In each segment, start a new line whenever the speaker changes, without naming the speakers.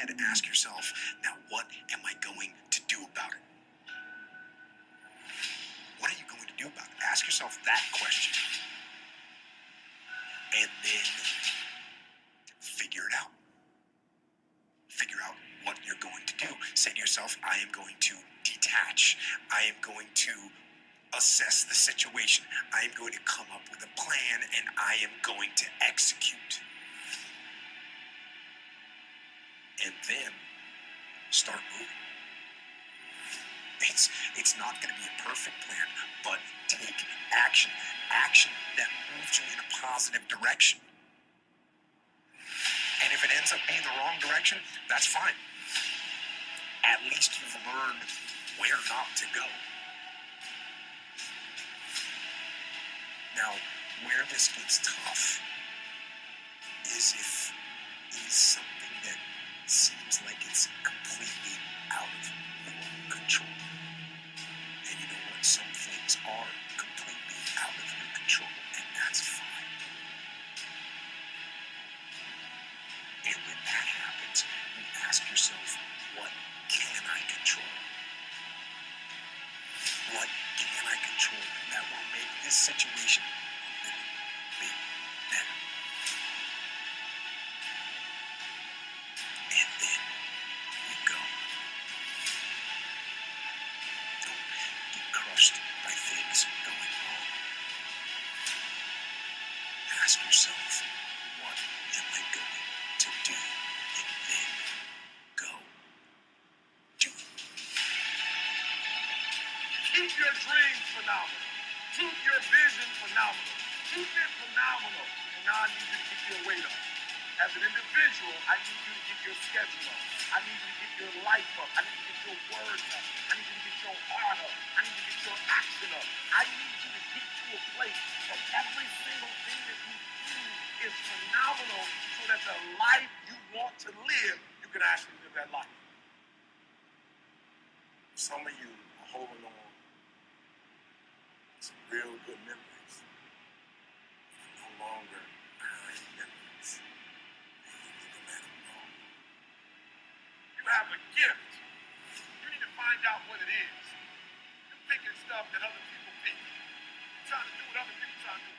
ahead and ask yourself, now what am I going to do about it? What are you going to do about it? Ask yourself that question. And then figure it out. Figure out what you're going to do. Say to yourself, I am going to detach. I am going to assess the situation. I am going to come up with a plan and I am going to execute. And then start moving. It's not going to be a perfect plan, but take action. Action that moves you in a positive direction. And if it ends up being the wrong direction, that's fine. At least you've learned where not to go. Now, where this gets tough is if it is something that seems like it's completely out of your control. And you know what? Some things are completely out of your control, and that's fine. And when that happens, you ask yourself, what can I control? What can I control that will make this situation a little bit better? And then you go. Don't get crushed by things going wrong. Ask yourself, what am I going to do? And then go do it.
Keep your dreams phenomenal. Keep your vision phenomenal. Keep it phenomenal. And now I need you to get your weight up. As an individual, I need you to get your schedule up. I need you to get your life up. I need you to get your words up. I need you to get your heart up. I need you to get your action up. I need you to get to a place that every single thing that you do is phenomenal so that the life you want to live, you can actually live that life. Some of you are holding on some real good memories. You're no longer behind memories. And you need to let them go. You have a gift. You need to find out what it is. You're picking stuff that other people pick. You're trying to do what other people try to do.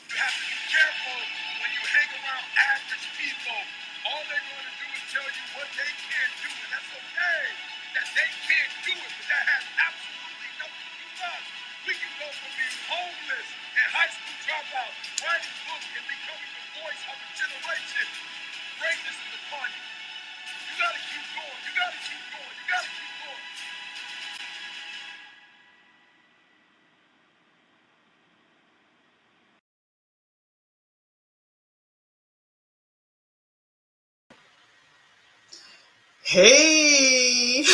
You have to be careful when you hang around average people. All they're going to do is tell you what they can't do, and that's okay that they can't do it, but that has absolutely nothing to do with us. We can go from being homeless and high school dropouts, writing books, and becoming the voice of a generation. Greatness is upon you. You got to keep going. You got to keep going. You got to keep going.
Hey,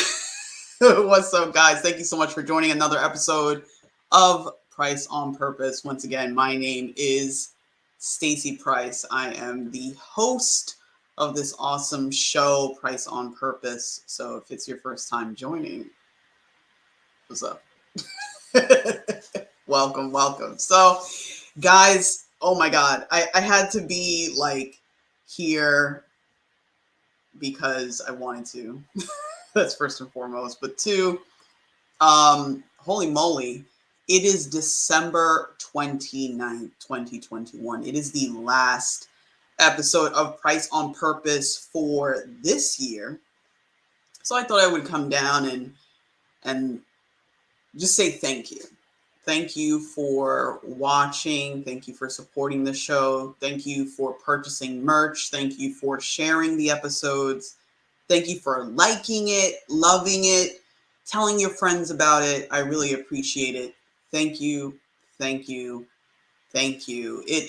what's up, guys? Thank you so much for joining another episode of Pryce on Purpose. Once again, my name is Stacy Pryce. I am the host of this awesome show, Pryce on Purpose. So if it's your first time joining, what's up? Welcome. So, guys, oh my God, I had to be like here because I wanted to. That's first and foremost. But two, holy moly, it is December 29th, 2021. It is the last episode of Pryce on Purpose for this year. So I thought I would come down and just say thank you. Thank you for watching. Thank you for supporting the show. Thank you for purchasing merch. Thank you for sharing the episodes. Thank you for liking it, loving it, telling your friends about it. I really appreciate it. Thank you. It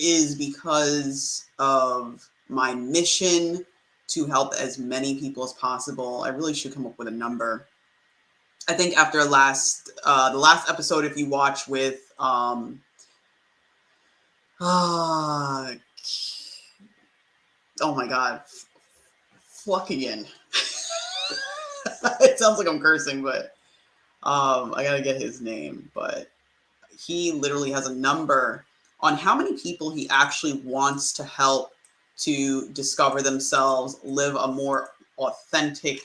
is because of my mission to help as many people as possible. I really should come up with a number. I think after the last episode, if you watch with oh my God, Fluckigan. It sounds like I'm cursing, but I gotta get his name. But he literally has a number on how many people he actually wants to help to discover themselves, live a more authentic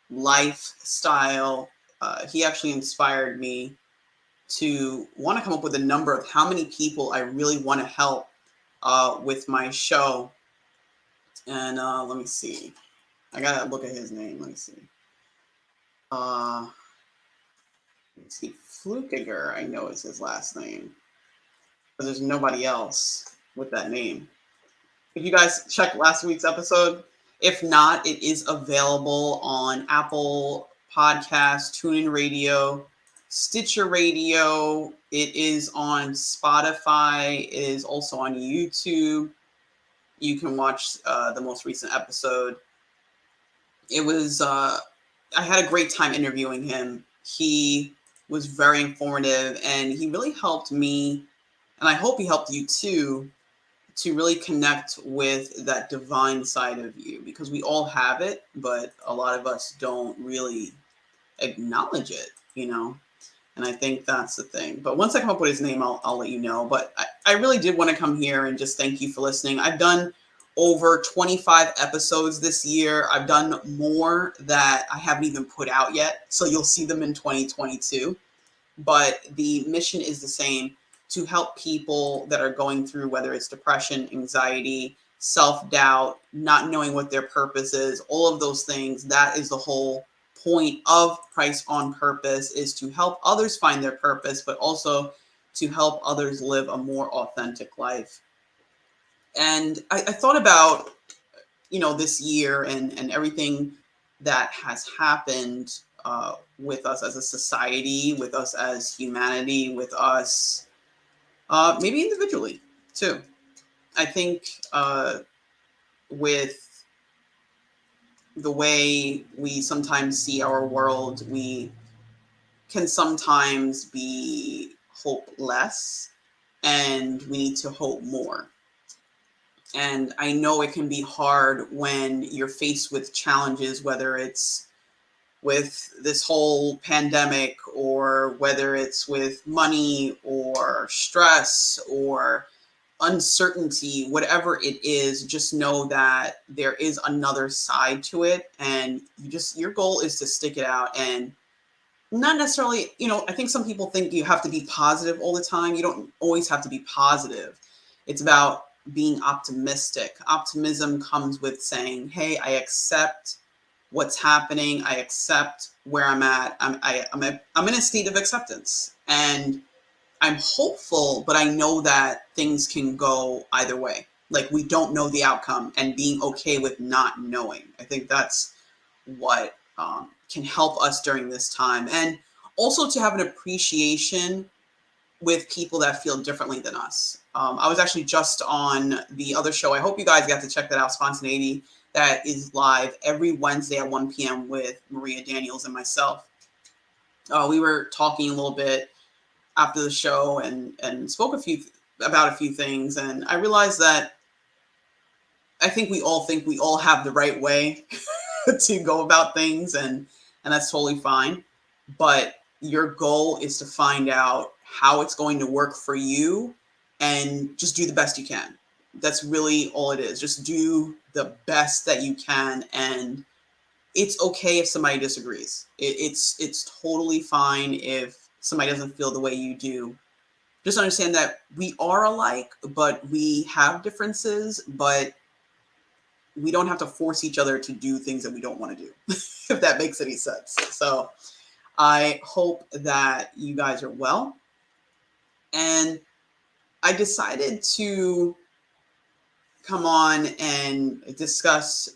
lifestyle. He actually inspired me to want to come up with a number of how many people I really want to help with my show. And let me see. I gotta look at his name. Let me see. Let's see. Flukiger, I know is his last name. But there's nobody else with that name. If you guys checked last week's episode, if not, it is available on Apple Podcasts, TuneIn Radio, Stitcher Radio. It is on Spotify. It is also on YouTube. You can watch the most recent episode. It was, I had a great time interviewing him. He was very informative and he really helped me, and I hope he helped you too, to really connect with that divine side of you, because we all have it, but a lot of us don't really acknowledge it, you know? And I think that's the thing. But once I come up with his name, I'll let you know. But I really did want to come here and just thank you for listening. I've done over 25 episodes this year. I've done more that I haven't even put out yet. So you'll see them in 2022. But the mission is the same: to help people that are going through, whether it's depression, anxiety, self-doubt, not knowing what their purpose is, all of those things. That is the whole point of Pryce on Purpose, is to help others find their purpose, but also to help others live a more authentic life. And I thought about, this year and everything that has happened with us as a society, with us as humanity, with us maybe individually too. I think with the way we sometimes see our world, we can sometimes be hopeless, and we need to hope more. And I know it can be hard when you're faced with challenges, whether it's with this whole pandemic, or whether it's with money or stress or uncertainty, whatever it is. Just know that there is another side to it, and your goal is to stick it out. And not necessarily, I think some people think you have to be positive all the time. You don't always have to be positive. It's about being optimistic. Optimism comes with saying, hey, I accept what's happening. I accept where I'm at. I'm in a state of acceptance, and I'm hopeful, but I know that things can go either way. Like, we don't know the outcome, and being okay with not knowing. I think that's what can help us during this time. And also to have an appreciation with people that feel differently than us. I was actually just on the other show. I hope you guys got to check that out, Spontaneity, that is live every Wednesday at 1 p.m. with Maria Daniels and myself. We were talking a little bit after the show and spoke about a few things. And I realized that I think we all have the right way to go about things, and that's totally fine. But your goal is to find out how it's going to work for you, and just do the best you can. That's really all it is. Just do the best that you can, and it's okay if somebody disagrees. It's totally fine if somebody doesn't feel the way you do. Just understand that we are alike, but we have differences, but we don't have to force each other to do things that we don't want to do, if that makes any sense. So I hope that you guys are well. And I decided to come on and discuss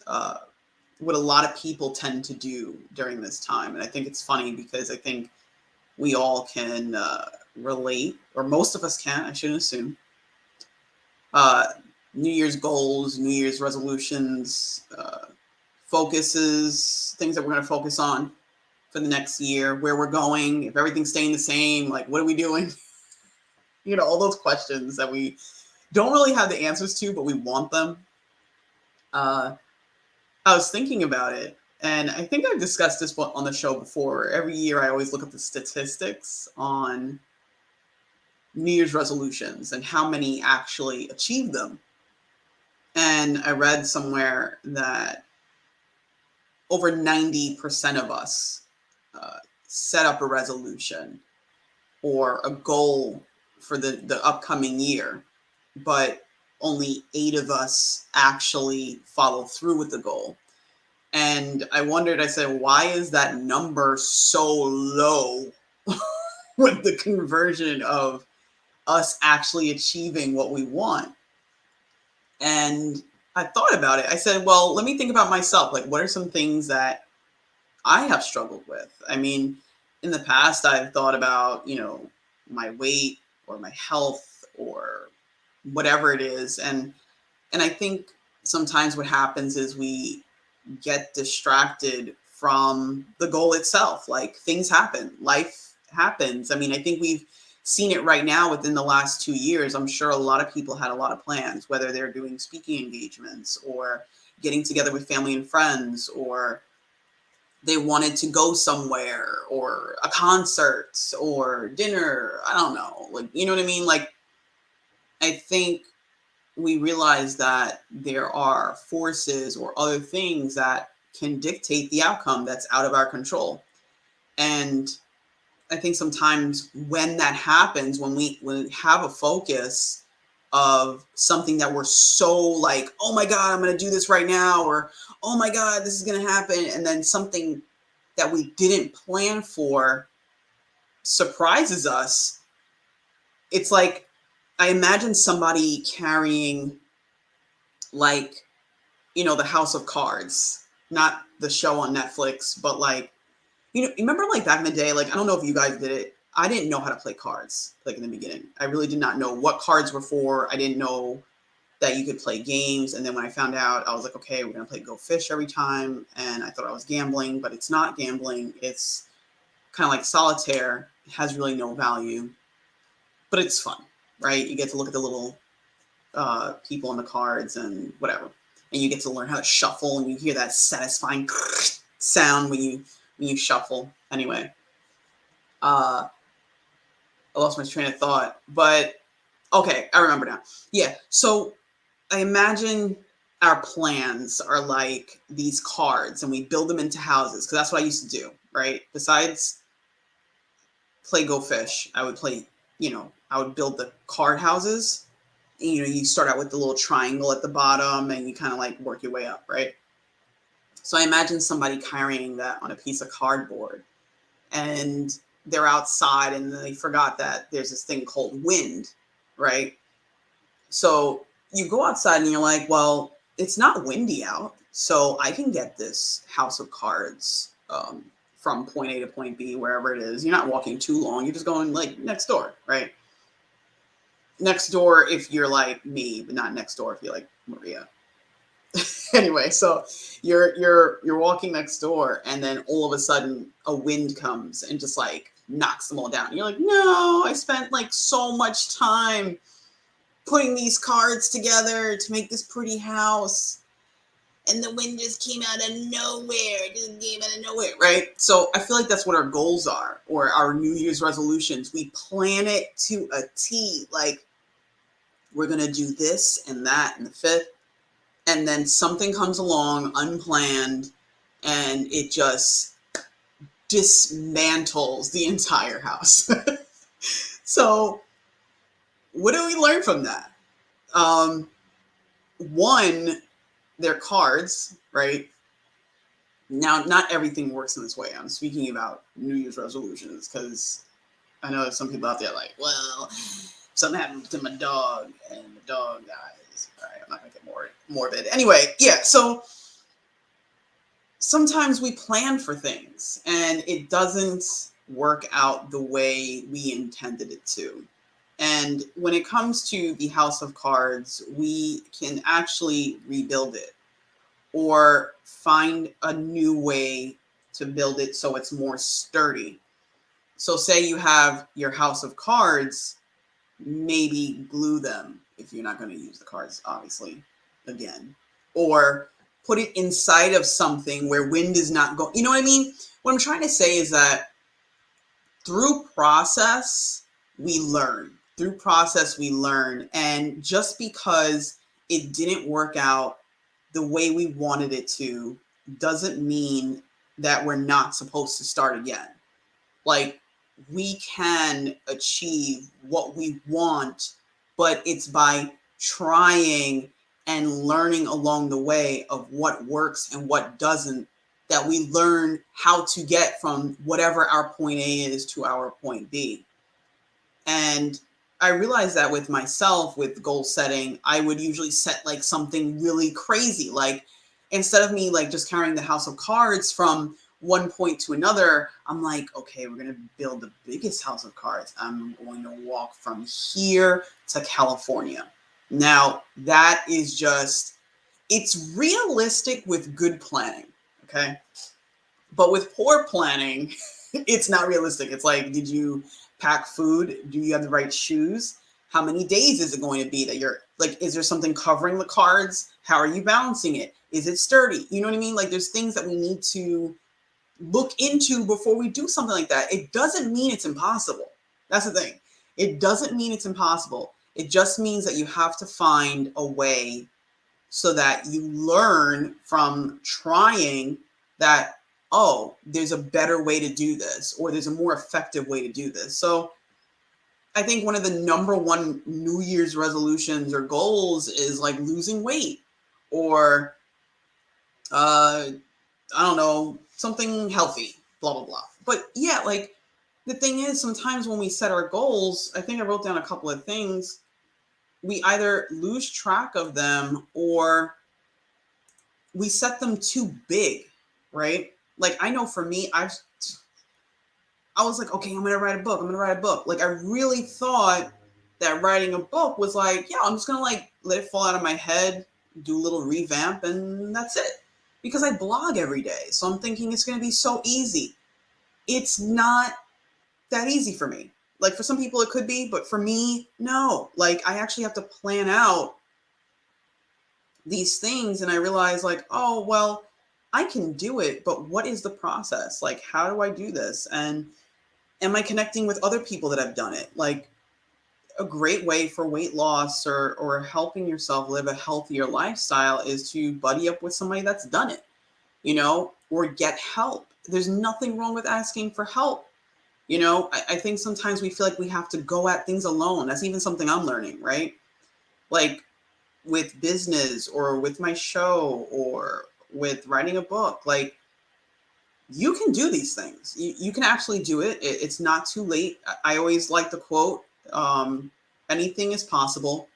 what a lot of people tend to do during this time. And I think it's funny because I think we all can relate, or most of us can, I shouldn't assume. New Year's goals, New Year's resolutions, focuses, things that we're going to focus on for the next year, where we're going, if everything's staying the same, like, what are we doing? All those questions that we don't really have the answers to, but we want them. I was thinking about it, and I think I've discussed this on the show before. Every year I always look at the statistics on New Year's resolutions and how many actually achieve them. And I read somewhere that over 90% of us set up a resolution or a goal for the upcoming year, but only 8 of us actually follow through with the goal. And I wondered, I said, why is that number so low with the conversion of us actually achieving what we want? And I thought about it. I said, well, let me think about myself. Like, what are some things that I have struggled with? I mean, in the past, I've thought about, my weight or my health or whatever it is. And I think sometimes what happens is we get distracted from the goal itself. Like, things happen, life happens. I mean, I think we've seen it right now within the last 2 years. I'm sure a lot of people had a lot of plans, whether they're doing speaking engagements or getting together with family and friends, or they wanted to go somewhere, or a concert or dinner. I don't know. Like, you know what I mean? Like, I think we realize that there are forces or other things that can dictate the outcome that's out of our control. And I think sometimes when that happens, when we have a focus of something that we're so like, oh my God, I'm going to do this right now, or oh my God, this is going to happen, and then something that we didn't plan for surprises us. It's like, I imagine somebody carrying, like, the House of Cards, not the show on Netflix, but like, remember like back in the day, like, I don't know if you guys did it. I didn't know how to play cards, like in the beginning. I really did not know what cards were for. I didn't know that you could play games. And then when I found out, I was like, okay, we're going to play Go Fish every time. And I thought I was gambling, but it's not gambling. It's kind of like solitaire. It has really no value, but it's fun, right? You get to look at the little people on the cards and whatever. And you get to learn how to shuffle, and you hear that satisfying sound when you shuffle. Anyway, I lost my train of thought, but okay, I remember now. Yeah, so I imagine our plans are like these cards, and we build them into houses, because that's what I used to do, right? Besides play Go Fish, I would play, I would build the card houses. You start out with the little triangle at the bottom, and you kind of like work your way up, right? So I imagine somebody carrying that on a piece of cardboard, and they're outside, and they forgot that there's this thing called wind, right? So you go outside and you're like, well, it's not windy out, so I can get this house of cards from point A to point B, wherever it is. You're not walking too long. You're just going like next door, right? Next door if you're like me, but not next door if you're like Maria. Anyway, so you're walking next door, and then all of a sudden a wind comes and just like knocks them all down. And you're like, no, I spent like so much time putting these cards together to make this pretty house, and the wind just came out of nowhere. It just came out of nowhere, right? So I feel like that's what our goals are, or our New Year's resolutions. We plan it to a T. Like, we're going to do this and that and the fifth. And then something comes along unplanned, and it just dismantles the entire house. So what do we learn from that? One, they're cards, right? Now, not everything works in this way. I'm speaking about New Year's resolutions, because I know there's some people out there like, well, something happened to my dog and the dog dies. All right, I'm not going to get more morbid. Anyway, yeah, so sometimes we plan for things and it doesn't work out the way we intended it to. And when it comes to the House of Cards, we can actually rebuild it or find a new way to build it so it's more sturdy. So say you have your House of Cards, maybe glue them if you're not going to use the cards, obviously, again. Or put it inside of something where wind is not going. You know what I mean? What I'm trying to say is that through process, we learn. Through process, we learn. And just because it didn't work out the way we wanted it to doesn't mean that we're not supposed to start again. Like, we can achieve what we want, but it's by trying and learning along the way of what works and what doesn't, that we learn how to get from whatever our point A is to our point B. And I realized that with myself, with goal setting, I would usually set like something really crazy. Like, instead of me like just carrying the house of cards from one point to another, I'm like, okay, we're going to build the biggest house of cards. I'm going to walk from here to California. Now, that is just, it's realistic with good planning. Okay. But with poor planning, it's not realistic. It's like, did you pack food? Do you have the right shoes? How many days is it going to be that you're like, is there something covering the cards? How are you balancing it? Is it sturdy? You know what I mean? Like, there's things that we need to look into before we do something like that. It doesn't mean it's impossible. That's the thing. It doesn't mean it's impossible. It just means that you have to find a way so that you learn from trying that, oh, there's a better way to do this, or there's a more effective way to do this. So I think one of the number one New Year's resolutions or goals is like losing weight, or I don't know, something healthy, blah, blah, blah. But yeah, like, the thing is, sometimes when we set our goals, I think I wrote down a couple of things, we either lose track of them or we set them too big, right? Like, I know for me, I was like, okay, I'm going to write a book. I'm going to write a book. Like, I really thought that writing a book was like, yeah, I'm just going to like let it fall out of my head, do a little revamp, and that's it. Because I blog every day. So I'm thinking it's going to be so easy. It's not that easy for me. Like, for some people it could be, but for me, no. Like, I actually have to plan out these things, and I realize like, oh, well, I can do it, but what is the process? Like, how do I do this? And am I connecting with other people that have done it? Like, a great way for weight loss or helping yourself live a healthier lifestyle is to buddy up with somebody that's done it, you know, or get help. There's nothing wrong with asking for help. You know, I think sometimes we feel like we have to go at things alone. That's even something I'm learning, right? Like, with business or with my show or with writing a book, like, you can do these things. You can actually do it. It's not too late. I always like the quote, anything is possible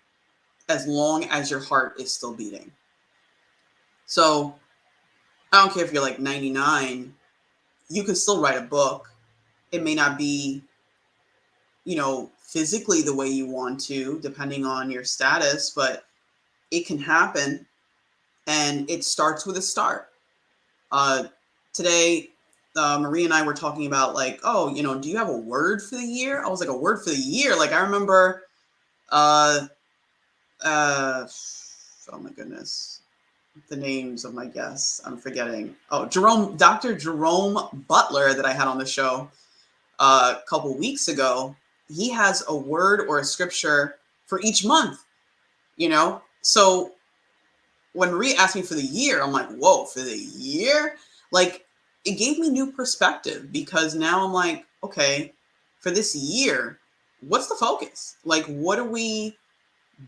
as long as your heart is still beating. So I don't care if you're like 99, you can still write a book. It may not be, you know, physically the way you want to, depending on your status, but it can happen. And it starts with a start. Today, Marie and I were talking about like, oh, you know, do you have a word for the year? I was like, a word for the year? Like, I remember, oh my goodness, the names of my guests, I'm forgetting. Oh, Dr. Jerome Butler that I had on the show a couple weeks ago. He has a word or a scripture for each month, you know? So when Marie asked me for the year, I'm like, whoa, for the year? Like, it gave me new perspective, because now I'm like, okay, for this year, what's the focus? Like, what are we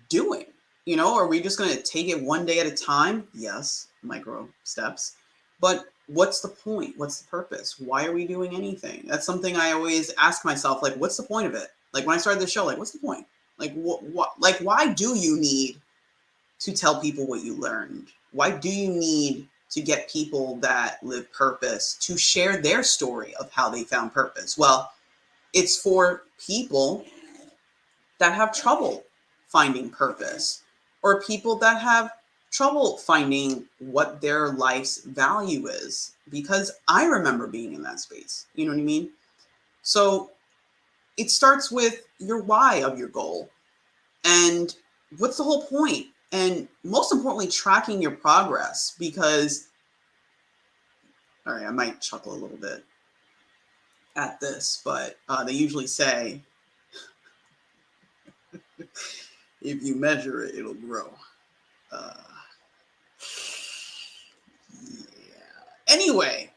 doing? You know, are we just going to take it one day at a time? Yes, micro steps. But what's the point? What's the purpose? Why are we doing anything? That's something I always ask myself, like, what's the point of it? Like, when I started the show, like, what's the point? Like, what, like, why do you need to tell people what you learned? Why do you need to get people that live purpose to share their story of how they found purpose? Well, it's for people that have trouble finding purpose, or people that have trouble finding what their life's value is, because I remember being in that space. You know what I mean? So it starts with your why of your goal, and what's the whole point? And most importantly, tracking your progress, because, all right, I might chuckle a little bit at this, but they usually say, if you measure it, it'll grow. Uh, yeah. Anyway,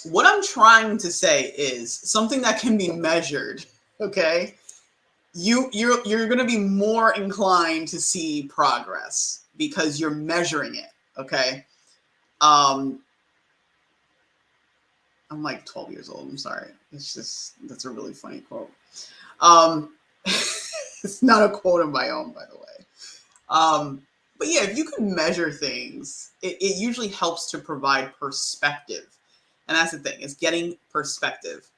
what I'm trying to say is something that can be measured. Okay, you're going to be more inclined to see progress because you're measuring it. Okay. Um, I'm like 12 years old. I'm sorry. It's just, that's a really funny quote. Um, it's not a quote of my own, by the way. But yeah, if you can measure things, it usually helps to provide perspective. And that's the thing, is getting perspective.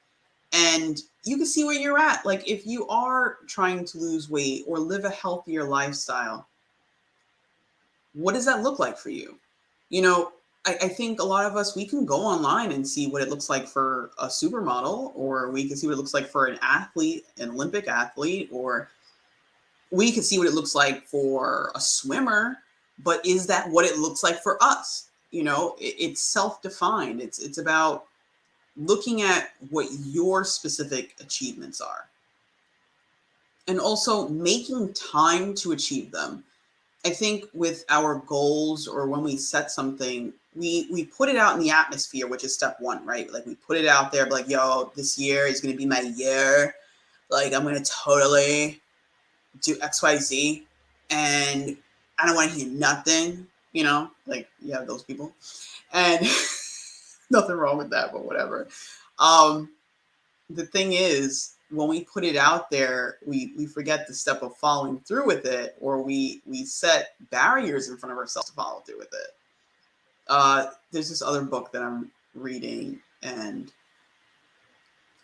And you can see where you're at. Like if you are trying to lose weight or live a healthier lifestyle, what does that look like for you? You know, I think a lot of us, we can go online and see what it looks like for a supermodel, or we can see what it looks like for an athlete, an Olympic athlete, or we can see what it looks like for a swimmer. But is that what it looks like for us? You know, it's self-defined. It's about looking at what your specific achievements are and also making time to achieve them. I think with our goals or when we set something, we put it out in the atmosphere, which is step one, right? Like we put it out there, like, yo, this year is going to be my year. Like I'm going to totally do XYZ. And I don't want to hear nothing, you know, like you have those people. And nothing wrong with that, but whatever. Um, the thing is, when we put it out there, we forget the step of following through with it, or we set barriers in front of ourselves to follow through with it. There's this other book that I'm reading, and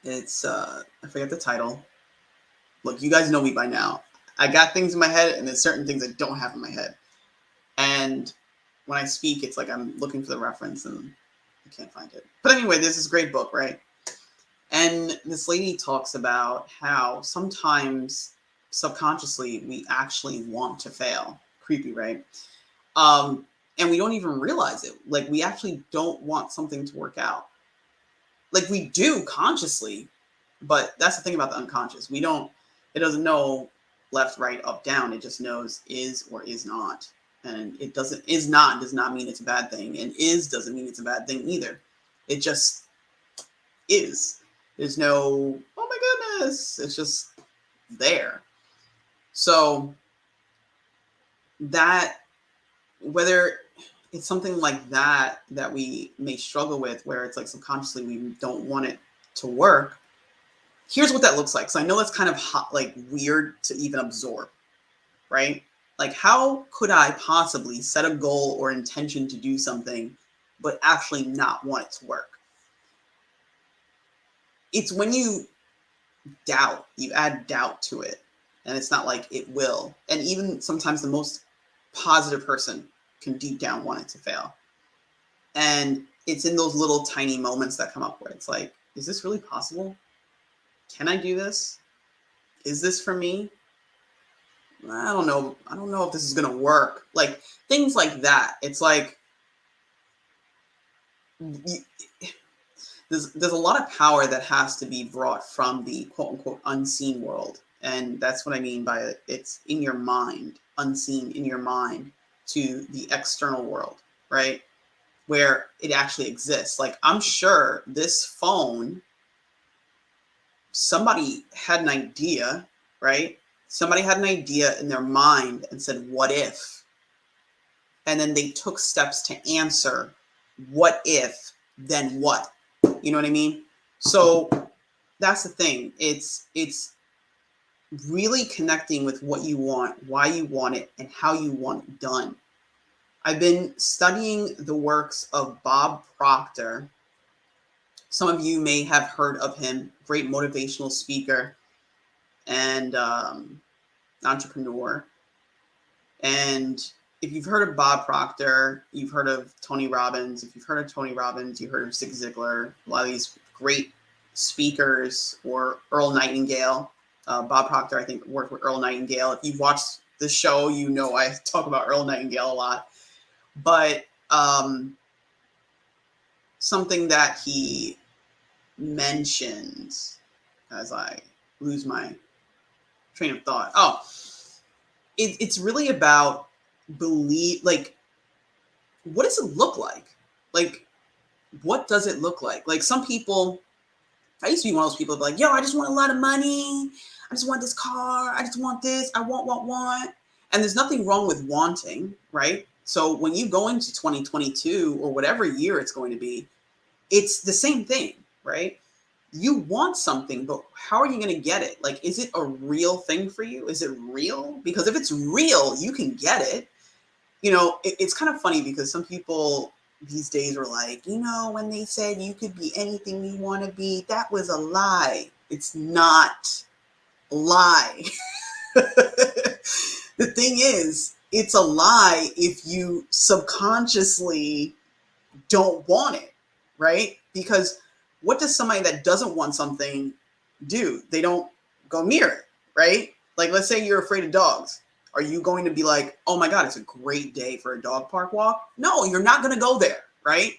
it's I forget the title. Look, you guys know me by now. I got things in my head, and there's certain things I don't have in my head. And when I speak, it's like I'm looking for the reference, and I can't find it. But anyway, there's this great book, right? And this lady talks about how sometimes subconsciously we actually want to fail. Creepy, right? And we don't even realize it. Like we actually don't want something to work out. Like we do consciously, but that's the thing about the unconscious. It doesn't know left, right, up, down. It just knows is or is not. And it doesn't, is not does not mean it's a bad thing. And is doesn't mean it's a bad thing either. It just is. There's no, oh my goodness, it's just there. So that, whether it's something like that that we may struggle with, where it's like subconsciously we don't want it to work, here's what that looks like. So I know that's kind of hot, like weird to even absorb, right? Like how could I possibly set a goal or intention to do something, but actually not want it to work? It's when you doubt, you add doubt to it, and it's not like it will. And even sometimes the most positive person can deep down want it to fail. And it's in those little tiny moments that come up where it's like, is this really possible? Can I do this? Is this for me? I don't know. I don't know if this is going to work. Like things like that. It's like there's a lot of power that has to be brought from the quote unquote unseen world. And that's what I mean by it's in your mind, unseen in your mind, to the external world, right? Where it actually exists. Like I'm sure this phone, somebody had an idea, right? Somebody had an idea in their mind and said, what if? And then they took steps to answer, what if, then what? You know what I mean? So that's the thing. It's really connecting with what you want, why you want it, and how you want it done. I've been studying the works of Bob Proctor. Some of you may have heard of him, great motivational speaker and entrepreneur. And if you've heard of Bob Proctor, you've heard of Tony Robbins. If you've heard of Tony Robbins, you've heard of Zig Ziglar, a lot of these great speakers, or Earl Nightingale. Bob Proctor, I think, worked with Earl Nightingale. If you've watched the show, you know I talk about Earl Nightingale a lot. But something that he mentions, as I lose my train of thought. Oh, it's really about believe, like, what does it look like? Like, what does it look like? Like, some people, I used to be one of those people like, yo, I just want a lot of money. I just want this car. I just want this. I want. And there's nothing wrong with wanting, right? So when you go into 2022 or whatever year it's going to be, it's the same thing, right? You want something, but how are you going to get it? Like, is it a real thing for you? Is it real? Because if it's real, you can get it. You know, it's kind of funny because some people these days are like, you know, when they said you could be anything you want to be, that was a lie. It's not a lie. The thing is, it's a lie if you subconsciously don't want it, right? Because what does somebody that doesn't want something do? They don't go near it, right? Like, let's say you're afraid of dogs. Are you going to be like, oh my God, it's a great day for a dog park walk? No, you're not going to go there, right?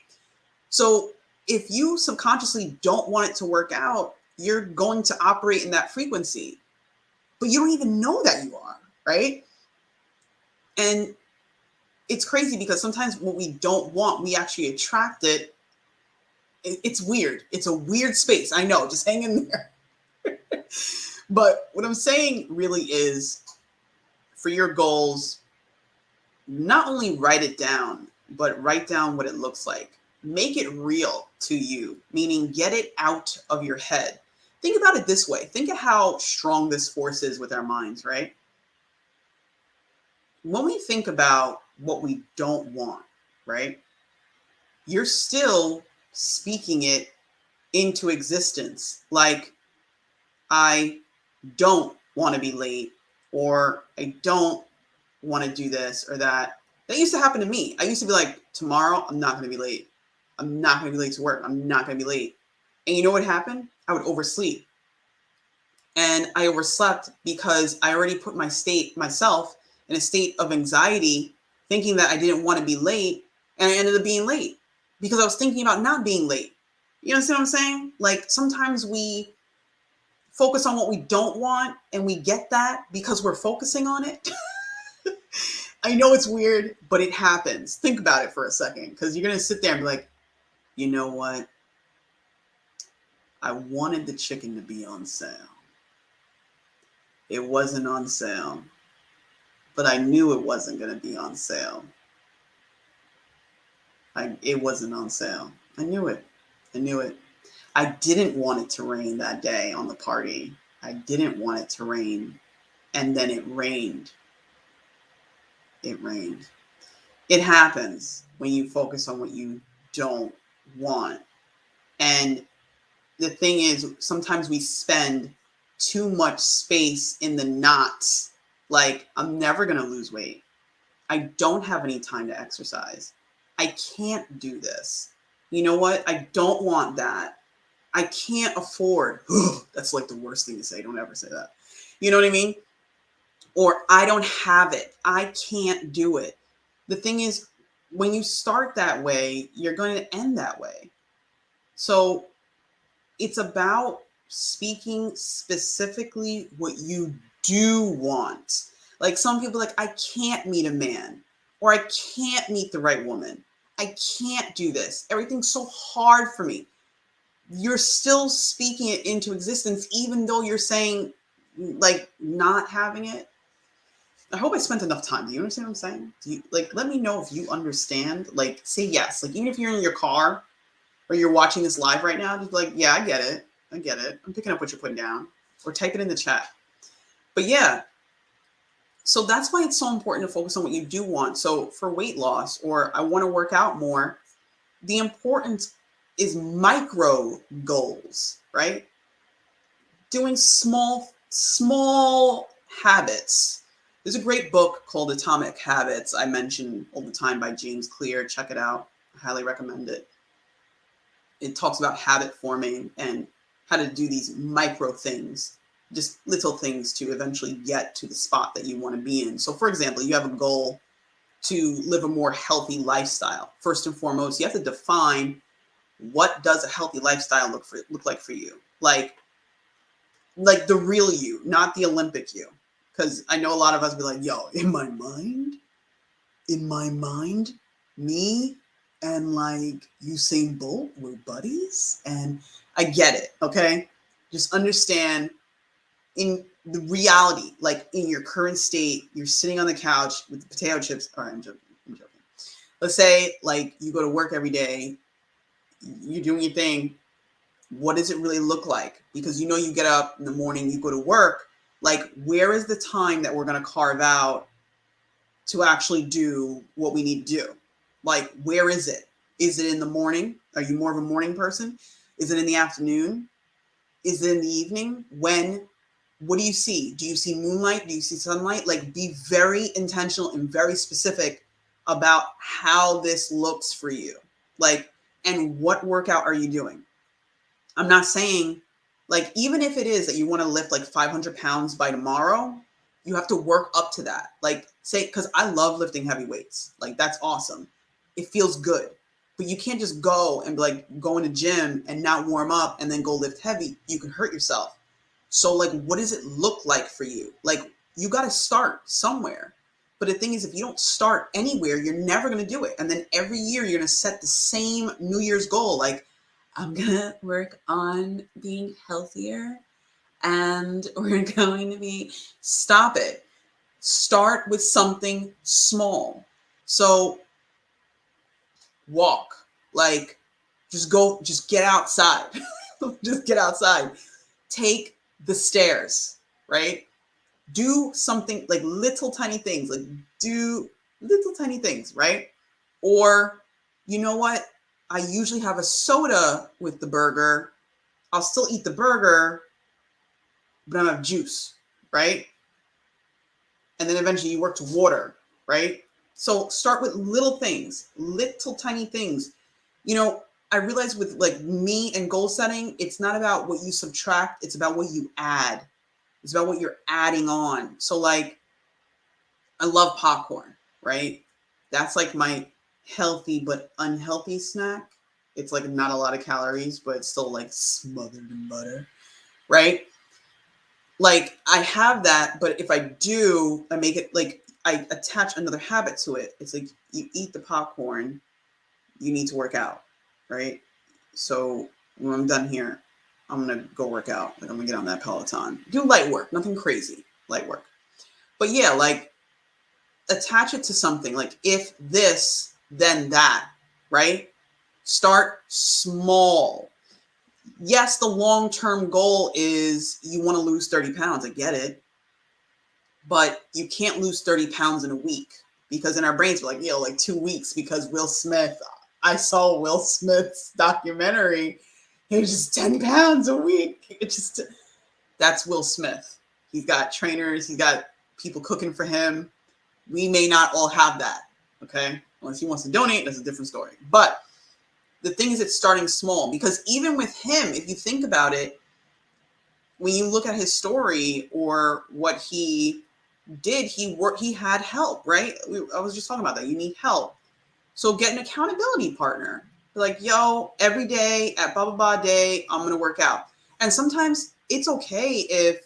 So if you subconsciously don't want it to work out, you're going to operate in that frequency, but you don't even know that you are, right? And it's crazy because sometimes what we don't want, we actually attract it. It's weird. It's a weird space. I know, just hang in there. But what I'm saying really is, for your goals, not only write it down, but write down what it looks like. Make it real to you, meaning get it out of your head. Think about it this way. Think of how strong this force is with our minds, right? When we think about what we don't want, right? You're still speaking it into existence. Like, I don't want to be late, or I don't want to do this or that. That used to happen to me. I used to be like, tomorrow, I'm not going to be late. I'm not going to be late to work. I'm not going to be late. And you know what happened? I would oversleep. And I overslept because I already put myself in a state of anxiety, thinking that I didn't want to be late. And I ended up being late because I was thinking about not being late. You understand what I'm saying? Like, sometimes we focus on what we don't want, and we get that because we're focusing on it. I know it's weird, but it happens. Think about it for a second, because you're going to sit there and be like, you know what? I wanted the chicken to be on sale. It wasn't on sale, but I knew it wasn't going to be on sale. It wasn't on sale. I knew it. I didn't want it to rain that day on the party. I didn't want it to rain. And then it rained. It rained. It happens when you focus on what you don't want. And the thing is, sometimes we spend too much space in the knots. Like, I'm never going to lose weight. I don't have any time to exercise. I can't do this. You know what? I don't want that. I can't afford. That's like the worst thing to say. Don't ever say that. You know what I mean? Or I don't have it. I can't do it. The thing is, when you start that way, you're going to end that way. So it's about speaking specifically what you do want. Like, some people are like, I can't meet a man, or I can't meet the right woman. I can't do this. Everything's so hard for me. You're still speaking it into existence, even though you're saying, like, not having it. I hope I spent enough time. Do you understand what I'm saying? Do you, like, let me know if you understand. Like, say yes. Like, even if you're in your car or you're watching this live right now, just be like, yeah, I get it. I'm picking up what you're putting down. Or type it in the chat. But yeah, so that's why it's so important to focus on what you do want. So for weight loss, or I want to work out more, the importance is micro goals, right? Doing small habits. There's a great book called Atomic Habits I mention all the time by James Clear. Check it out. I highly recommend it. It talks about habit forming and how to do these micro things, just little things to eventually get to the spot that you want to be in. So for example, you have a goal to live a more healthy lifestyle. First and foremost, you have to define, what does a healthy lifestyle look like for you? Like the real you, not the Olympic you. Because I know a lot of us be like, yo, in my mind, in my mind, me and like Usain Bolt were buddies, and I get it. Okay, just understand in the reality, like in your current state, you're sitting on the couch with the potato chips. All right, I'm joking. I'm joking. Let's say like you go to work every day, you're doing your thing. What does it really look like? Because you know you get up in the morning, you go to work. Like, where is the time that we're going to carve out to actually do what we need to do? Like, where is it? Is it in the morning? Are you more of a morning person? Is it in the afternoon? Is it in the evening? When? What do you see? Do you see moonlight? Do you see sunlight? Like, be very intentional and very specific about how this looks for you. Like, and what workout are you doing? I'm not saying, like, even if it is that you want to lift like 500 pounds by tomorrow, you have to work up to that. Like, say, because I love lifting heavy weights. Like, that's awesome. It feels good. But you can't just go and like go in a gym and not warm up and then go lift heavy. You can hurt yourself. So, like, what does it look like for you? Like, you got to start somewhere. But the thing is, if you don't start anywhere, you're never going to do it. And then every year you're going to set the same New Year's goal. Like, I'm going to work on being healthier and we're going to be, stop it. Start with something small. So walk, like just go, just get outside, just get outside, take the stairs, right? Do something like little tiny things, like do little tiny things, right? Or you know what? I usually have a soda with the burger. I'll still eat the burger, but I don't have juice, right? And then eventually you work to water, right? So start with little things, little tiny things. You know, I realize with like me and goal setting, it's not about what you subtract, it's about what you add. It's about what you're adding on. So like, I love popcorn, right? That's like my healthy but unhealthy snack. It's like not a lot of calories, but it's still like smothered in butter, right? Like I have that, but if I do, I make it like I attach another habit to it. It's like you eat the popcorn, you need to work out, right? So when I'm done here, I'm gonna go work out. Like I'm gonna get on that Peloton. Do light work, nothing crazy, light work. But yeah, like attach it to something. Like if this, then that, right? Start small. Yes, the long-term goal is you want to lose 30 pounds. I get it. But you can't lose 30 pounds in a week because in our brains, we're like, yo, like 2 weeks because Will Smith, I saw Will Smith's documentary. He was just 10 pounds a week. It's just, that's Will Smith. He's got trainers. He's got people cooking for him. We may not all have that. Okay. Unless he wants to donate, that's a different story. But the thing is, it's starting small because even with him, if you think about it, when you look at his story or what he did, he had help, right? I was just talking about that. You need help. So get an accountability partner. Like, yo, every day at blah, blah, blah day, I'm going to work out. And sometimes it's okay if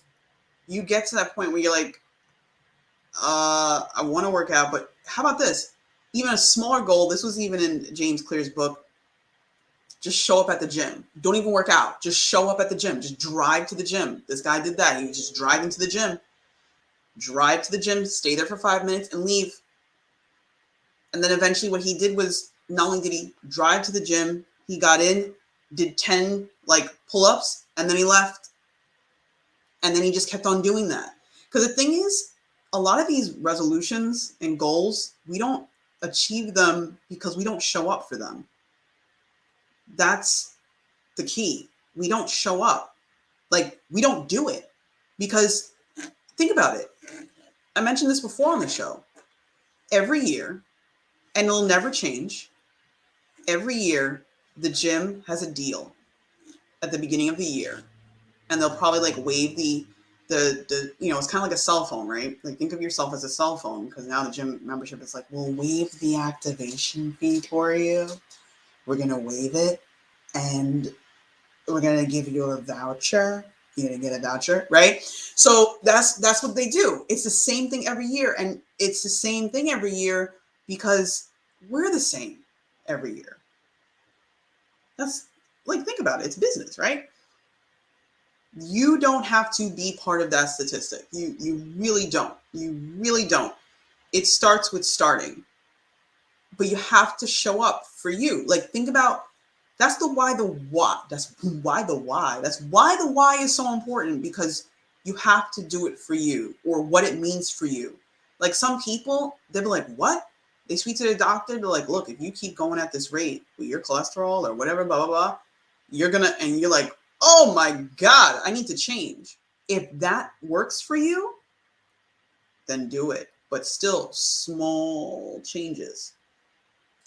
you get to that point where you're like, I want to work out, but how about this? Even a smaller goal. This was even in James Clear's book. Just show up at the gym. Don't even work out. Just show up at the gym. Just drive to the gym. This guy did that. He was just driving to the gym. Drive to the gym, stay there for 5 minutes, and leave. And then eventually what he did was not only did he drive to the gym, he got in, did 10 like pull-ups, and then he left. And then he just kept on doing that. Because the thing is, a lot of these resolutions and goals, we don't achieve them because we don't show up for them. That's the key. We don't show up. Like, we don't do it. Because think about it. I mentioned this before on the show. Every year, and it'll never change, every year, the gym has a deal at the beginning of the year. And they'll probably like waive the you know, it's kind of like a cell phone, right? Like think of yourself as a cell phone because now the gym membership is like, we'll waive the activation fee for you. We're going to waive it. And we're going to give you a voucher. You're going to get a voucher, right? So that's what they do. It's the same thing every year. And it's the same thing every year because we're the same every year. That's like, think about it. It's business, right? You don't have to be part of that statistic. You really don't. You really don't. It starts with starting. But you have to show up for you. Like, think about, that's why the why. That's why the why is so important, because you have to do it for you, or what it means for you. Like, some people, they'll be like, what? They speak to the doctor, they're like, look, if you keep going at this rate with your cholesterol or whatever, blah, blah, blah, and you're like, oh my God, I need to change. If that works for you, then do it. But still, small changes.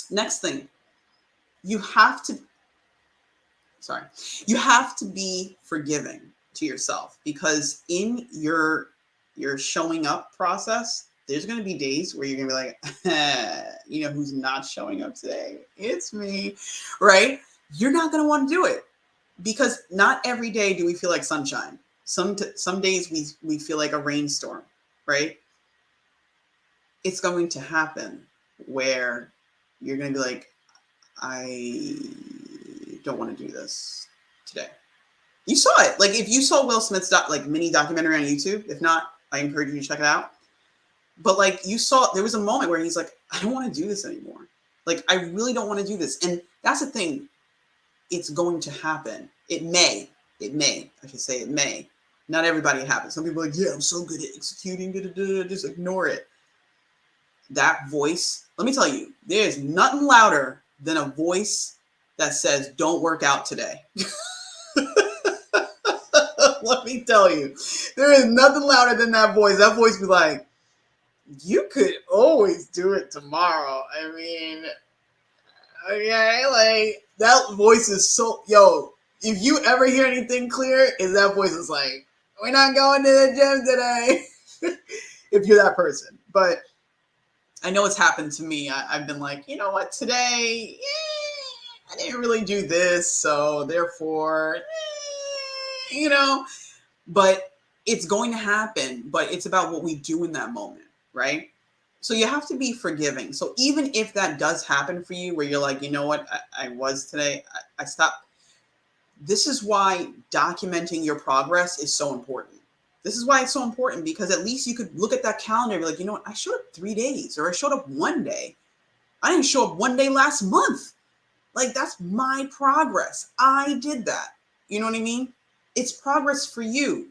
Next thing, you have to be forgiving to yourself, because in your showing up process, there's going to be days where you're going to be like, you know who's not showing up today? It's me, right? You're not going to want to do it, because not every day do we feel like sunshine. Some days we feel like a rainstorm, right? It's going to happen where you're going to be like, I don't want to do this today. You saw it. Like, if you saw Will Smith's mini documentary on YouTube, if not, I encourage you to check it out. But like, you saw, there was a moment where he's like, I don't want to do this anymore. Like, I really don't want to do this. And that's the thing. It's going to happen. It may. I should say it may. Not everybody it happens. Some people are like, yeah, I'm so good at executing. Just ignore it. That voice, let me tell you, there's nothing louder than a voice that says, don't work out today. Let me tell you, there is nothing louder than that voice. That voice be like, you could always do it tomorrow. I mean, okay, like, that voice is so, if you ever hear anything clear, is that voice is like, we're not going to the gym today. If you're that person. But I know it's happened to me. I've been like, you know what, today, I didn't really do this, so therefore, but it's going to happen. But it's about what we do in that moment, right? So you have to be forgiving. So even if that does happen for you, where you're like, you know what, I was today, I stopped. This is why documenting your progress is so important. This is why it's so important, because at least you could look at that calendar and be like, you know what, I showed up 3 days, or I showed up 1 day. I didn't show up 1 day last month. Like, that's my progress. I did that. You know what I mean? It's progress for you,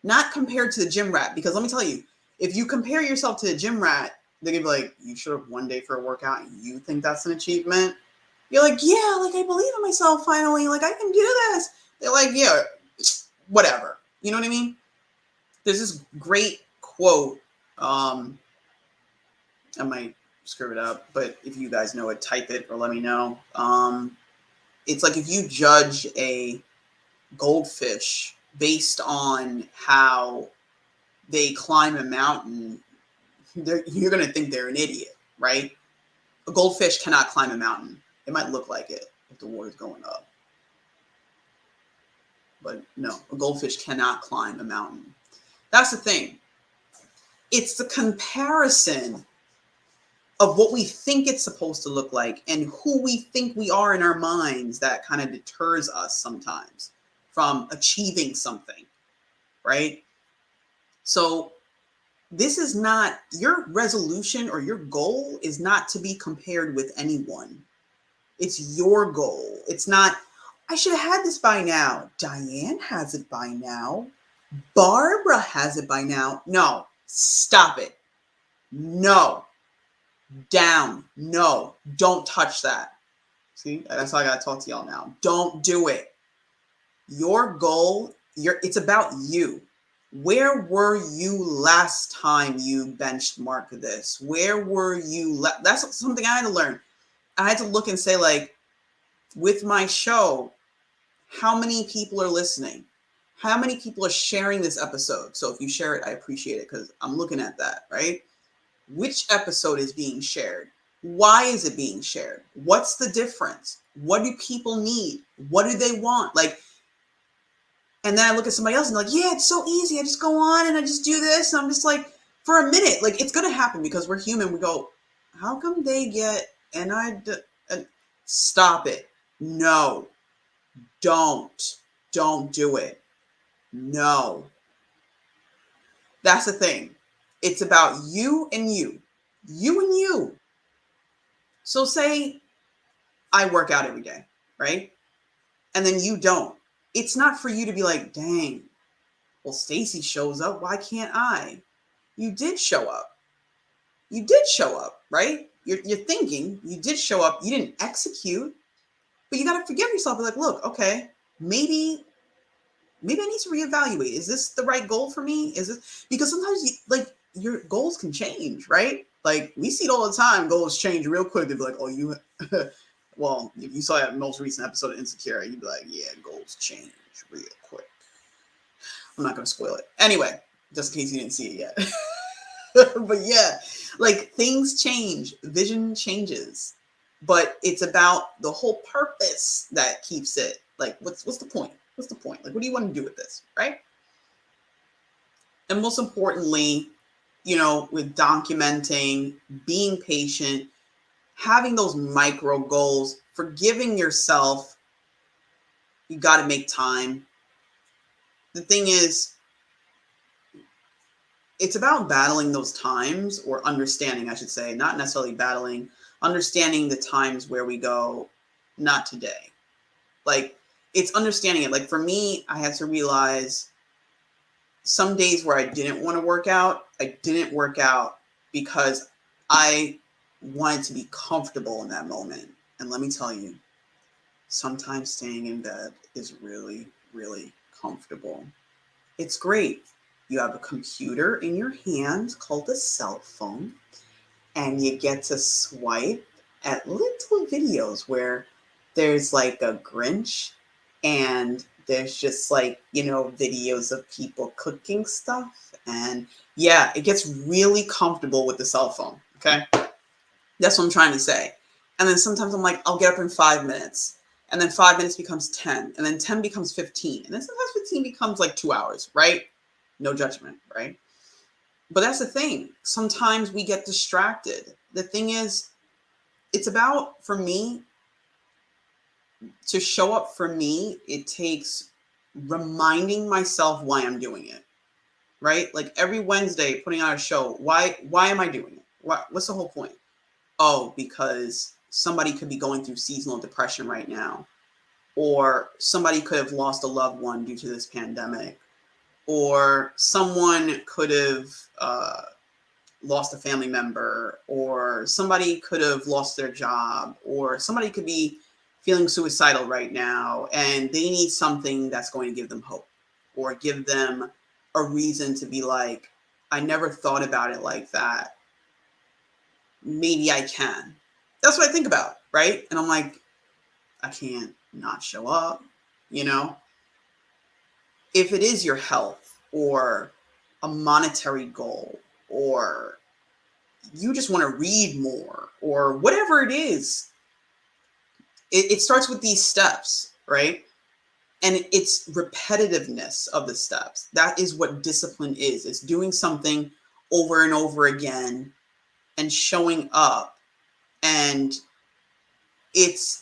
not compared to the gym rat. Because let me tell you, if you compare yourself to the gym rat, they're going to be like, you showed up 1 day for a workout and you think that's an achievement? You're like, yeah, like, I believe in myself finally. Like, I can do this. They're like, yeah, whatever. You know what I mean? There's this great quote. I might screw it up, but if you guys know it, type it or let me know. It's like, if you judge a goldfish based on how they climb a mountain, you're going to think they're an idiot, right? A goldfish cannot climb a mountain. It might look like it if the water's going up. But no, a goldfish cannot climb a mountain. That's the thing. It's the comparison of what we think it's supposed to look like and who we think we are in our minds that kind of deters us sometimes from achieving something, right? So this is not, your resolution or your goal is not to be compared with anyone. It's your goal. It's not, I should have had this by now. Diane has it by now. Barbara has it by now. No, stop it. No. Down. No, don't touch that. See, that's how I got to talk to y'all now. Don't do it. Your goal, it's about you. Where were you last time you benchmarked this? Where were you? That's something I had to learn. I had to look and say, like, with my show, how many people are listening? How many people are sharing this episode? So if you share it, I appreciate it, because I'm looking at that, right? Which episode is being shared? Why is it being shared? What's the difference? What do people need? What do they want? Like, and then I look at somebody else and like, yeah, it's so easy. I just go on and I just do this. And I'm just like, for a minute, like, it's going to happen because we're human. We go, How come they get, and stop it. No, don't do it. No. That's the thing. It's about you and you. You and you. So say I work out every day, right? And then you don't. It's not for you to be like, dang, well, Stacy shows up. Why can't I? You did show up. You did show up, right? You're thinking you did show up. You didn't execute, but you got to forgive yourself. Be like, look, okay, maybe I need to reevaluate. Is this the right goal for me? Is it because sometimes your goals can change, right? Like we see it all the time. Goals change real quick. They'd be like, oh, you well, if you saw that most recent episode of Insecure, you'd be like, yeah, goals change real quick. I'm not gonna spoil it. Anyway, just in case you didn't see it yet. But yeah, like things change, vision changes. But it's about the whole purpose that keeps it. Like, what's the point? What's the point? Like, what do you want to do with this, right? And most importantly, with documenting, being patient, having those micro goals, forgiving yourself, you got to make time. The thing is, it's about battling those times, or understanding, I should say, not necessarily battling, understanding the times where we go, not today. Like, it's understanding it. Like for me, I had to realize some days where I didn't want to work out, I didn't work out because I wanted to be comfortable in that moment. And let me tell you, sometimes staying in bed is really, really comfortable. It's great. You have a computer in your hand called a cell phone, and you get to swipe at little videos where there's like a Grinch, and there's just like, videos of people cooking stuff. And yeah, it gets really comfortable with the cell phone. Okay. That's what I'm trying to say. And then sometimes I'm like, I'll get up in 5 minutes. And then 5 minutes becomes 10. And then 10 becomes 15. And then sometimes 15 becomes like 2 hours, right? No judgment, right? But that's the thing. Sometimes we get distracted. The thing is, it's about, for me, to show up for me, it takes reminding myself why I'm doing it, right? Like every Wednesday, putting out a show. Why am I doing it? What's the whole point? Oh, because somebody could be going through seasonal depression right now, or somebody could have lost a loved one due to this pandemic, or someone could have lost a family member, or somebody could have lost their job, or somebody could be feeling suicidal right now and they need something that's going to give them hope, or give them a reason to be like, I never thought about it like that. Maybe I can. That's what I think about, right? And I'm like, I can't not show up, If it is your health, or a monetary goal, or you just want to read more, or whatever it is, it starts with these steps, right? And it's repetitiveness of the steps. That is what discipline is. It's doing something over and over again and showing up. And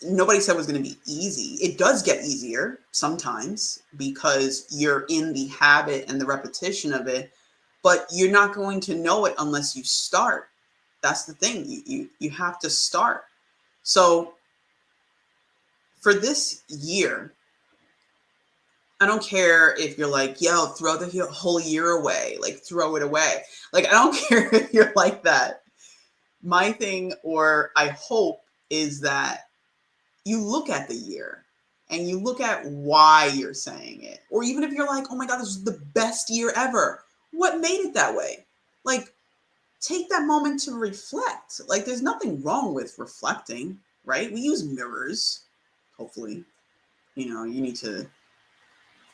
nobody said it was going to be easy. It does get easier sometimes because you're in the habit and the repetition of it, but you're not going to know it unless you start. That's the thing. You have to start. So for this year, I don't care if you're like, yo, throw the whole year away, like throw it away. Like, I don't care if you're like that. My thing, or I hope, is that you look at the year and you look at why you're saying it. Or even if you're like, oh my God, this was the best year ever. What made it that way? Like, take that moment to reflect. Like, there's nothing wrong with reflecting, right? We use mirrors, hopefully. You need to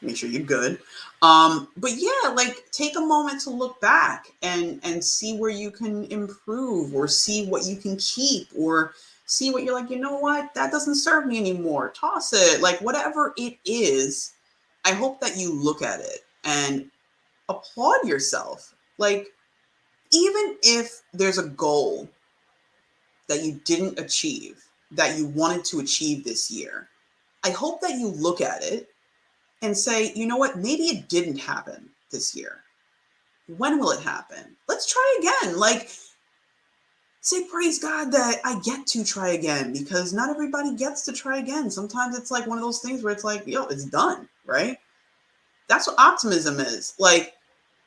make sure you're good. But yeah, like, take a moment to look back and see where you can improve, or see what you can keep, or see what you're like, you know what, that doesn't serve me anymore. Toss it. Like, whatever it is, I hope that you look at it and applaud yourself. Like, even if there's a goal that you didn't achieve, that you wanted to achieve this year, I hope that you look at it and say, you know what, maybe it didn't happen this year. When will it happen? Let's try again. Like, say, praise God that I get to try again, because not everybody gets to try again. Sometimes it's like one of those things where it's like, yo, it's done, right? That's what optimism is. Like,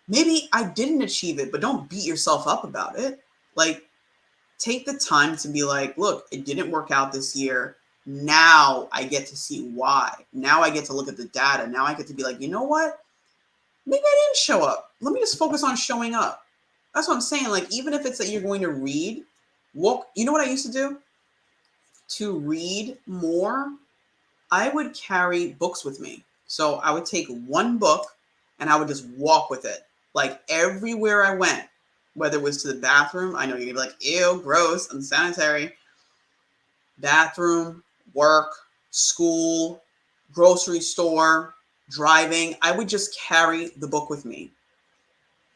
maybe I didn't achieve it, but don't beat yourself up about it. Like, take the time to be like, look, it didn't work out this year. Now I get to see why. Now I get to look at the data. Now I get to be like, you know what? Maybe I didn't show up. Let me just focus on showing up. That's what I'm saying. Like, even if it's that you're going to read, walk. You know what I used to do? To read more, I would carry books with me. So I would take one book and I would just walk with it. Like, everywhere I went, whether it was to the bathroom, I know you're gonna be like, ew, gross, unsanitary. Bathroom, work, school, grocery store, driving, I would just carry the book with me.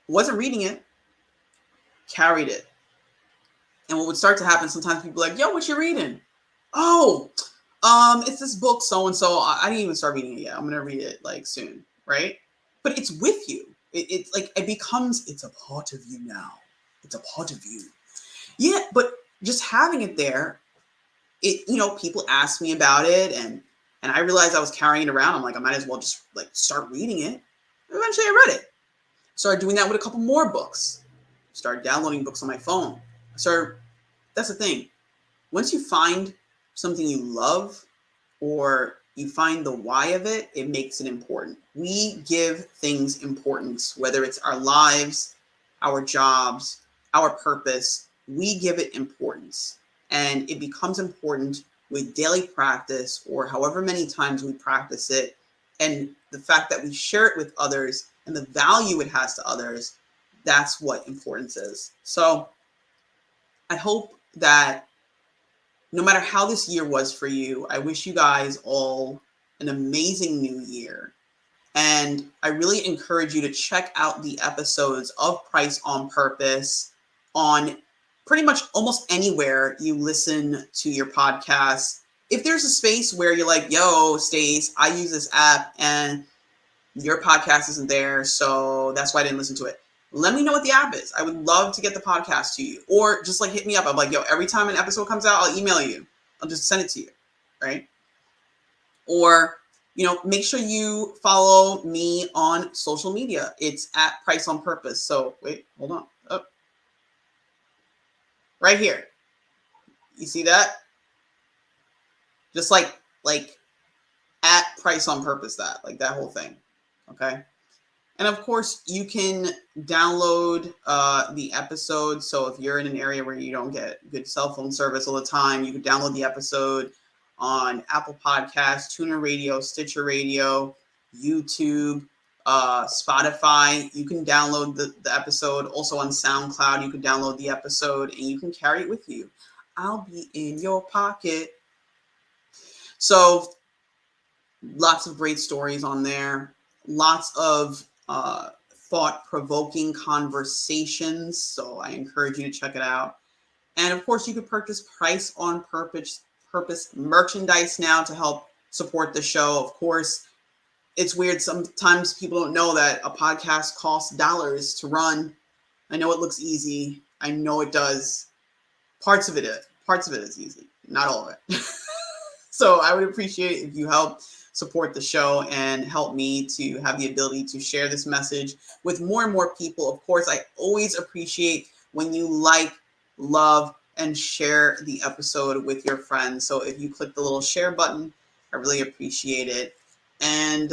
Wasn't reading it, carried it. And what would start to happen, sometimes people are like, yo, what you reading? Oh, it's this book, so-and-so. I didn't even start reading it yet. I'm gonna read it like soon, right? But it's with you. It's like it's a part of you now. It's a part of you. Yeah, but just having it there, people ask me about it, and I realized I was carrying it around. I'm like, I might as well just like start reading it. Eventually I read it. Started doing that with a couple more books. Started downloading books on my phone. That's the thing. Once you find something you love, or you find the why of it, it makes it important. We give things importance, whether it's our lives, our jobs, our purpose, we give it importance. And it becomes important with daily practice, or however many times we practice it. And the fact that we share it with others and the value it has to others, that's what importance is. So I hope that no matter how this year was for you, I wish you guys all an amazing new year. And I really encourage you to check out the episodes of Pryce on Purpose on pretty much almost anywhere you listen to your podcast. If there's a space where you're like, yo, Stace, I use this app and your podcast isn't there, so that's why I didn't listen to it. Let me know what the app is. I would love to get the podcast to you. Or just like hit me up. I'm like, yo, every time an episode comes out, I'll email you. I'll just send it to you, right? Or, make sure you follow me on social media. It's at Pryce on Purpose. So wait, hold on. Oh. Right here. You see that? Just like at Pryce on Purpose, that whole thing. Okay. And of course, you can download the episode. So if you're in an area where you don't get good cell phone service all the time, you can download the episode on Apple Podcasts, Tuner Radio, Stitcher Radio, YouTube, Spotify. You can download the episode. Also on SoundCloud, you can download the episode and you can carry it with you. I'll be in your pocket. So lots of great stories on there. Lots of thought-provoking conversations. So I encourage you to check it out. And of course, you could purchase Pryce on Purpose merchandise now to help support the show. Of course, it's weird. Sometimes people don't know that a podcast costs dollars to run. I know it looks easy. I know it does. Parts of it is easy. Not all of it. So I would appreciate it if you help support the show and help me to have the ability to share this message with more and more people. Of course, I always appreciate when you like, love, and share the episode with your friends. So if you click the little share button, I really appreciate it. And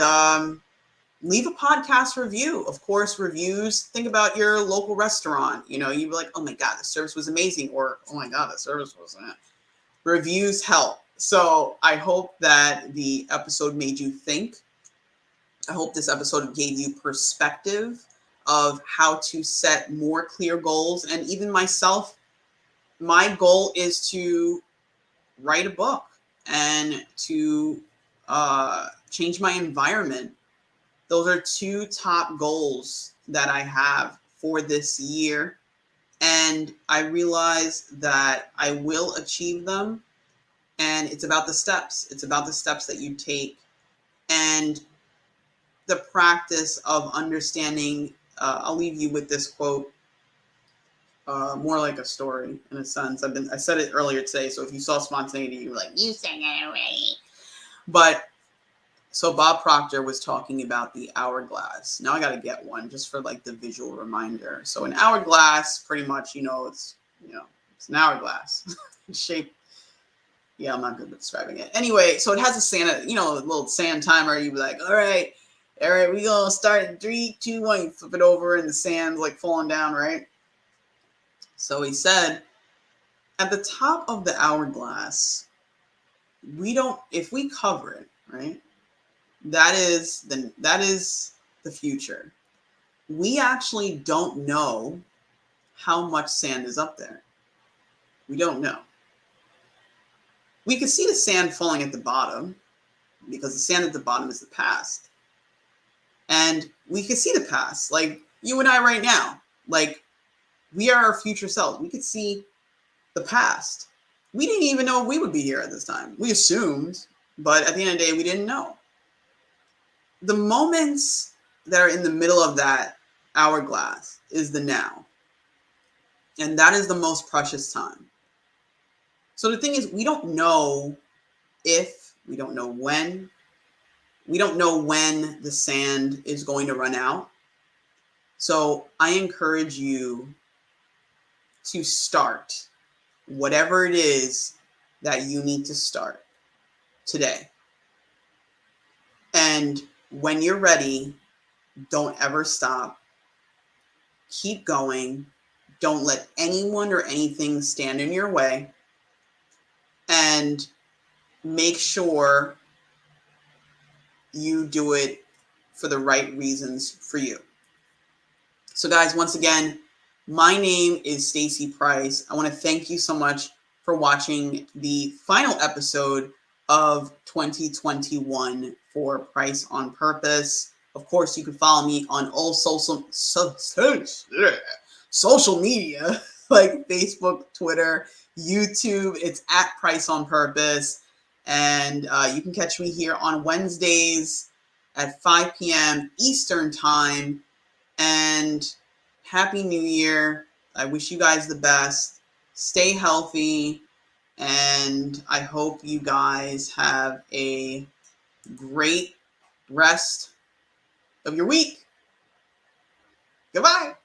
leave a podcast review. Of course, reviews, think about your local restaurant. You'd be like, oh my God, the service was amazing. Or, oh my God, the service wasn't. Reviews help. So I hope that the episode made you think. I hope this episode gave you perspective of how to set more clear goals. And even myself, my goal is to write a book and to change my environment. Those are two top goals that I have for this year. And I realized that I will achieve them. And it's about the steps. It's about the steps that you take and the practice of understanding. I'll leave you with this quote, more like a story in a sense. I said it earlier today, so if you saw spontaneity, you were like, you said that already. But so Bob Proctor was talking about the hourglass. Now I got to get one just for like the visual reminder. So an hourglass, pretty much, it's an hourglass shape. Yeah, I'm not good at describing it. Anyway, so it has a sand, a little sand timer. You'd be like, all right, we gonna start in 3, 2, 1. You flip it over and the sand's like falling down, right? So he said, at the top of the hourglass, if we cover it, right? That is the future. We actually don't know how much sand is up there. We don't know. We can see the sand falling at the bottom because the sand at the bottom is the past. And we can see the past, like you and I right now. Like, we are our future selves. We could see the past. We didn't even know we would be here at this time. We assumed, but at the end of the day, we didn't know. The moments that are in the middle of that hourglass is the now. And that is the most precious time. So the thing is, we don't know if, we don't know when, we don't know when the sand is going to run out. So I encourage you to start whatever it is that you need to start today. And when you're ready, don't ever stop. Keep going. Don't let anyone or anything stand in your way. And make sure you do it for the right reasons for you. So guys, once again, my name is Stacy Pryce. I want to thank you so much for watching the final episode of 2021 for Pryce on Purpose. Of course, you can follow me on all social media like Facebook, Twitter, YouTube. It's at Pryce on Purpose. And you can catch me here on Wednesdays at 5 p.m. Eastern Time. And Happy New Year. I wish you guys the best. Stay healthy. And I hope you guys have a great rest of your week. Goodbye.